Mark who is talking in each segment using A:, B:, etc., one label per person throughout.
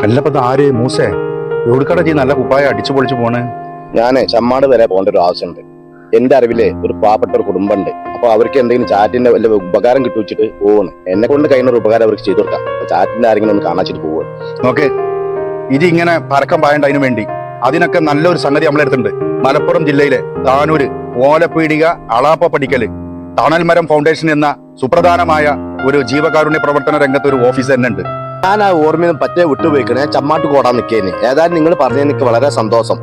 A: അല്ലപ്പത് ആര് മൂസേ എവിടുക്കട ചെയ്ത് നല്ല കുപ്പായ അടിച്ചു പൊളിച്ചു പോണ്?
B: ഞാന് ചമ്മാട് വരെ പോകേണ്ട ഒരു ആവശ്യമുണ്ട്. എന്റെ അറിവില് ഒരു പാവപ്പെട്ട ഒരു കുടുംബമുണ്ട്. അപ്പൊ അവർക്ക് എന്തെങ്കിലും ചാറ്റിന്റെ വല്ല ഉപകാരം കിട്ടുവെച്ചിട്ട് പോവാണ്. എന്നെ കൊണ്ട് കഴിയുന്ന ഒരു ഉപകാരം അവർക്ക് ചെയ്തു കൊടുക്കാം. അപ്പൊ ചാറ്റിന്റെ ആരെങ്കിലും ഒന്ന് കാണാച്ചിട്ട് പോവാണ്.
A: നോക്ക്, ഇത് ഇങ്ങനെ പരക്കം പായണ്ട. അതിനു വേണ്ടി അതിനൊക്കെ നല്ലൊരു സംഗതി നമ്മളെടുത്തിട്ടുണ്ട്. മലപ്പുറം ജില്ലയിലെ താനൂര് ഓലപ്പീടിക അളാപ്പ പടിക്കല് തണൽമരം ഫൗണ്ടേഷൻ എന്ന സുപ്രധാനമായ ഒരു ജീവകാരുണ്യ പ്രവർത്തന രംഗത്ത് ഒരു ഓഫീസ് തന്നെ ഉണ്ട്.
B: ഞാൻ ആ ഓർമ്മയിൽ പറ്റേ വിട്ടുപോയിക്കണേ. ചമ്മാട്ട് കോടാൻ നിൽക്കേന്. ഏതായാലും നിങ്ങൾ പറഞ്ഞതിന് എനിക്ക് വളരെ സന്തോഷം.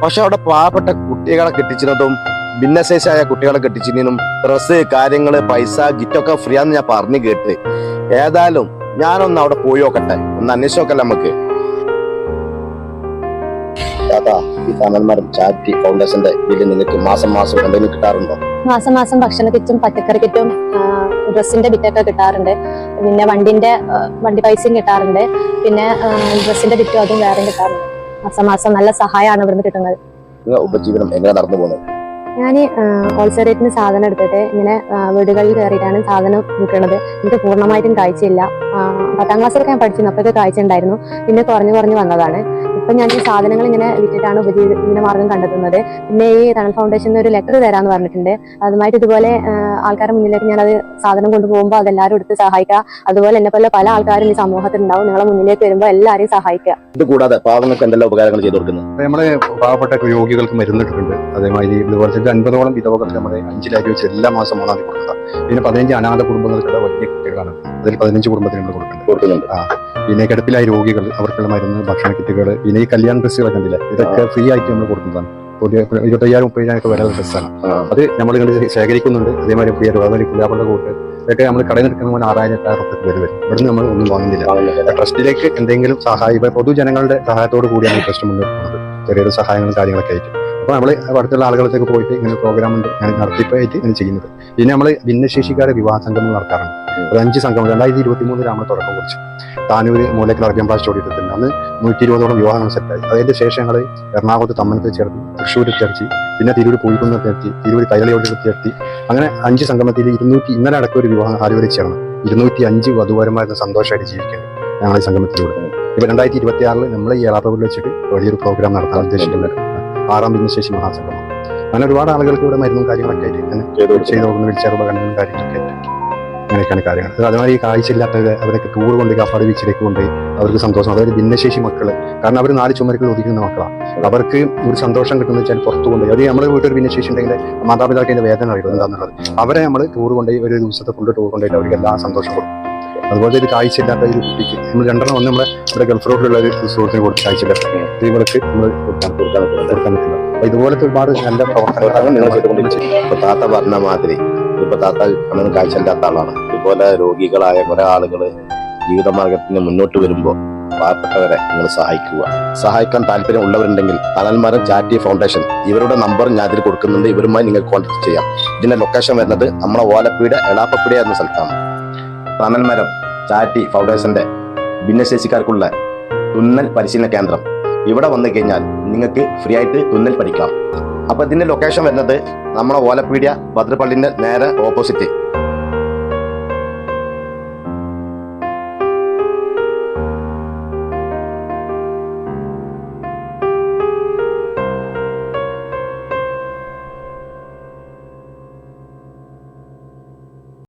B: പക്ഷെ അവിടെ പാവപ്പെട്ട കുട്ടികളെ കെട്ടിച്ചിരുന്നതും ഭിന്നശേഷിയായ കുട്ടികളെ കെട്ടിച്ചിരുന്നതും ഡ്രസ്സ് കാര്യങ്ങള് പൈസ ഗിറ്റൊക്കെ ഫ്രീ ആണെന്ന് ഞാൻ പറഞ്ഞു കേട്ട്. ഏതായാലും ഞാനൊന്ന് അവിടെ പോയി നോക്കട്ടെ, ഒന്ന് അന്വേഷിച്ച് നോക്കല്ലേ നമുക്ക്. ദാദാ, ഈ തണൽമരം ചാരിറ്റി ഫൗണ്ടേഷന്റെ ബില്ല് നിങ്ങൾക്ക് മാസം മാസം എന്തെങ്കിലും കിട്ടാറുണ്ടോ?
C: മാസം മാസം ഭക്ഷണ കിറ്റും പച്ചക്കറി കിറ്റും ഡ്രസ്സിന്റെ ബിറ്റൊക്കെ കിട്ടാറുണ്ട്. പിന്നെ വണ്ടി പൈസയും കിട്ടാറുണ്ട്. പിന്നെ ഡ്രസ്സിന്റെ ബിറ്റും അതും വേറെ കിട്ടാറുണ്ട്. മാസം മാസം നല്ല സഹായമാണ് ഇവിടുന്ന് കിട്ടുന്നത്.
B: ഉപജീവനം എങ്ങനെ നടന്നു പോകുന്നത്?
C: ഞാൻ ഹോൾസെയിൽ റേറ്റിന് സാധനം എടുത്തിട്ട് ഇങ്ങനെ വീടുകളിൽ കയറിയിട്ടാണ് സാധനം വിൽക്കുന്നത്. എനിക്ക് പൂർണ്ണമായിട്ടും കാഴ്ചയില്ല. 10ാം ക്ലാസ്സിലൊക്കെ ഞാൻ പഠിച്ചിരുന്നു, അപ്പോഴൊക്കെ കാഴ്ച ഉണ്ടായിരുന്നു. പിന്നെ കുറഞ്ഞു വന്നതാണ്. ഇപ്പം ഞാൻ ഈ സാധനങ്ങൾ ഇങ്ങനെ വിറ്റിട്ടാണ് ഉപജീവന മാർഗം കണ്ടെത്തുന്നത്. പിന്നെ ഈ തണൽ ഫൗണ്ടേഷന് ഒരു ലെറ്റർ തരാമെന്ന് പറഞ്ഞിട്ടുണ്ട്. അതുമായിട്ട് ഇതുപോലെ ആൾക്കാരുടെ മുന്നിലേക്ക് ഞാനത് സാധനം കൊണ്ടുപോകുമ്പോൾ അതെല്ലാവരും എടുത്ത് സഹായിക്കുക. അതുപോലെ എന്നെ പോലെ പല ആൾക്കാരും ഈ സമൂഹത്തിൽ ഉണ്ടാവും. നിങ്ങളെ മുന്നിലേക്ക് വരുമ്പോൾ എല്ലാവരെയും സഹായിക്കുക.
B: ഇത് കൂടാതെ പാവങ്ങൾക്ക് എന്തെല്ലാം ഉപകാരങ്ങൾ ചെയ്തു കൊടുക്കുന്നത്?
A: നമ്മള് പാവപ്പെട്ട രോഗികൾക്ക് മരുന്നിട്ടിട്ടുണ്ട്. അതേമാതിരി ഇതുപോലെ 50ഓളം വിധവകൾക്ക് നമ്മുടെ 5 ലക്ഷം വെച്ച് എല്ലാ മാസം 3-ാം തീയതി കൊടുക്കുക. പിന്നെ 15 അനാഥ കുടുംബങ്ങൾക്കുള്ള വലിയ കുട്ടികളാണ്. അതിൽ 15 കുടുംബത്തിന് നമ്മൾ കൊടുക്കുന്നുണ്ട്. പിന്നെ കിടപ്പിലായ രോഗികൾ അവർക്കുള്ള മരുന്ന്, ഭക്ഷണ കിറ്റുകൾ, പിന്നെ ഈ കല്യാണ ഡ്രസ്സുകളൊക്കെ കണ്ടില്ല, ഇതൊക്കെ ഫ്രീ ആയിട്ട് നമ്മൾ കൊടുക്കുന്നതാണ്. 25,000-30,000 വരെയുള്ള ഡ്രസ്സാണ്. അത് നമ്മൾ ശേഖരിക്കുന്നുണ്ട്. അതേമാതിരി പ്രിയ രോഗാവലി കുലാപുള്ള കൂട്ട് ഇതൊക്കെ നമ്മൾ കടയിൽ നിൽക്കുന്ന 6,000-8,000 പേര് വരും. ഇവിടുന്ന് നമ്മൾ ഒന്നും വാങ്ങുന്നില്ല. ട്രസ്റ്റിലേക്ക് എന്തെങ്കിലും സഹായം പൊതുജനങ്ങളുടെ സഹായത്തോട് കൂടിയാണ് ഈ ട്രസ്റ്റ് മുന്നോട്ട് പോകുന്നത്. ചെറിയൊരു സഹായങ്ങളും കാര്യങ്ങളൊക്കെ ആയിട്ട്. അപ്പോൾ നമ്മൾ അടുത്തുള്ള ആളുകളത്തേക്ക് പോയിട്ട് ഇങ്ങനെ പ്രോഗ്രാം ഉണ്ട്, ഞാൻ നടത്തിപ്പായിട്ട് ഇങ്ങനെ ചെയ്യുന്നത്. പിന്നെ നമ്മൾ ഭിന്നശേഷിക്കാരുടെ വിവാഹ സംഗമം നടത്താറുണ്ട്. ഒരു 5 സംഗമം 2023 നമ്മൾ തുടക്കം കുറിച്ചു. താനൂര് മൂലക്കൽ അറബിയൻ ഭാഷ ഓടിയിട്ടുണ്ട്. അന്ന് 120ഓളം വിവാഹങ്ങൾ സെറ്റായി. അതിന്റെ ശേഷം ഞങ്ങൾ എറണാകുളത്ത് തമ്മനത്ത് ചേർത്തി, തൃശ്ശൂർ ചേർത്തി, പിന്നെ തിരൂർ പൂയിക്കുന്നത്ത് ചേർത്തി, തിരൂർ കൈരളിയോട് ചേർത്തി. അങ്ങനെ 5 സംഗമത്തിൽ 200 ഇന്നലെ അടക്കം ഒരു വിവാഹം ആലുവയിൽ ചേർന്ന് 205 വധുവരന്മാരുന്ന സന്തോഷമായിട്ട് ജീവിക്കുന്നത് ഞങ്ങൾ ഈ സംഗമത്തിലൂടെ. ഇപ്പൊ 2026 നമ്മൾ ഈ ഏളാപ്പൂരിൽ വെച്ചിട്ട് വലിയൊരു പ്രോഗ്രാം നടത്താൻ ഉദ്ദേശിക്കുന്നത് 6ാം ഭിന്നശേഷി മഹാസംഗമം. അങ്ങനെ ഒരുപാട് ആളുകൾക്ക് ഇവിടെ മരുന്നും കാര്യങ്ങളൊക്കെ ആയിട്ട് ചെയ്ത് നോക്കുന്ന വീൽചെയർ ഉപകരണങ്ങളും കാര്യങ്ങളൊക്കെ ആയിട്ട് അങ്ങനെയൊക്കെയാണ് കാര്യങ്ങൾ. അതുമാതിരി ഈ കാഴ്ചയില്ലാത്തവരെ അവരൊക്കെ ടൂർ കൊണ്ട് കാപ്പാട് ബീച്ചിലേക്ക് കൊണ്ടുപോയി അവർക്ക് സന്തോഷം. അതായത് ഭിന്നശേഷി മക്കള്, കാരണം അവർ 4 ചുമരുകൾ ഒതുക്കുന്ന മക്കളാണ്. അവർക്ക് ഒരു സന്തോഷം കിട്ടുന്നത് വെച്ചാൽ പുറത്തു കൊണ്ടുപോയി. അത് നമ്മുടെ വീട്ടിൽ ഭിന്നശേഷി ഉണ്ടെങ്കിൽ മാതാപിതാക്കൾ അതിന്റെ വേദന അറിയുന്നത് എന്താണെന്നുള്ളത്. അവരെ നമ്മൾ ടൂർ കൊണ്ടുപോയി ഒരു ദിവസത്തെ ഫുള്ള് ടൂർ കൊണ്ടുപോയിട്ട് അവർക്ക് എല്ലാ സന്തോഷം കൊടുക്കും. അതുപോലെ ഒരു കാഴ്ചയില്ലാത്ത ഒരു കുട്ടിക്ക് നമ്മൾ 2 ഒന്ന് നമ്മുടെ ഇവിടെ ഗൾഫ് റോഡിലുള്ള ഒരു സുഹൃത്തിന് കൊടുത്ത് കാഴ്ചയില്ലാത്ത സ്ത്രീകൾക്ക് നമ്മൾ കൊടുക്കാൻ പറ്റില്ല. അപ്പൊ ഇതുപോലത്തെ ഒരുപാട് നല്ല പ്രവർത്തനങ്ങളാണ് നിങ്ങൾ ചെയ്തുകൊണ്ടിരിക്കുന്നത്.
B: ഇപ്പൊ താത്ത പറഞ്ഞ മാതിരി ഇപ്പൊ താത്ത കണ്ണിന് കാഴ്ചയില്ലാത്ത ആളാണ്. ഇതുപോലെ രോഗികളായ കുറെ ആളുകൾ ജീവിതമാർഗത്തിന് മുന്നോട്ട് വരുമ്പോൾ പാവപ്പെട്ടവരെ നിങ്ങൾ സഹായിക്കുക. സഹായിക്കാൻ താല്പര്യം ഉള്ളവരുണ്ടെങ്കിൽ തണൽമരം ചാരിറ്റി ഫൗണ്ടേഷൻ ഇവരുടെ നമ്പർ ഞാൻ ഇതിൽ കൊടുക്കുന്നുണ്ട്. ഇവരുമായി നിങ്ങൾക്ക് കോൺടാക്ട് ചെയ്യാം. ഇതിന്റെ ലൊക്കേഷൻ വരുന്നത് നമ്മുടെ ഓലപ്പീട് എളാപ്പപ്പീട് എന്ന സ്ഥലത്താണ്. തണൽമരം ചാരിറ്റി ഫൗണ്ടേഷന്റെ ഭിന്നശേഷിക്കാർക്കുള്ള തുന്നൽ പരിശീലന കേന്ദ്രം. ഇവിടെ വന്നു കഴിഞ്ഞാൽ നിങ്ങൾക്ക് ഫ്രീ ആയിട്ട് തുന്നൽ പഠിക്കാം. അപ്പൊ ഇതിന്റെ ലൊക്കേഷൻ വരുന്നത് നമ്മുടെ ഓലപ്പീടിയ ഭദ്രപ്പള്ളിന്റെ നേരെ ഓപ്പോസിറ്റ്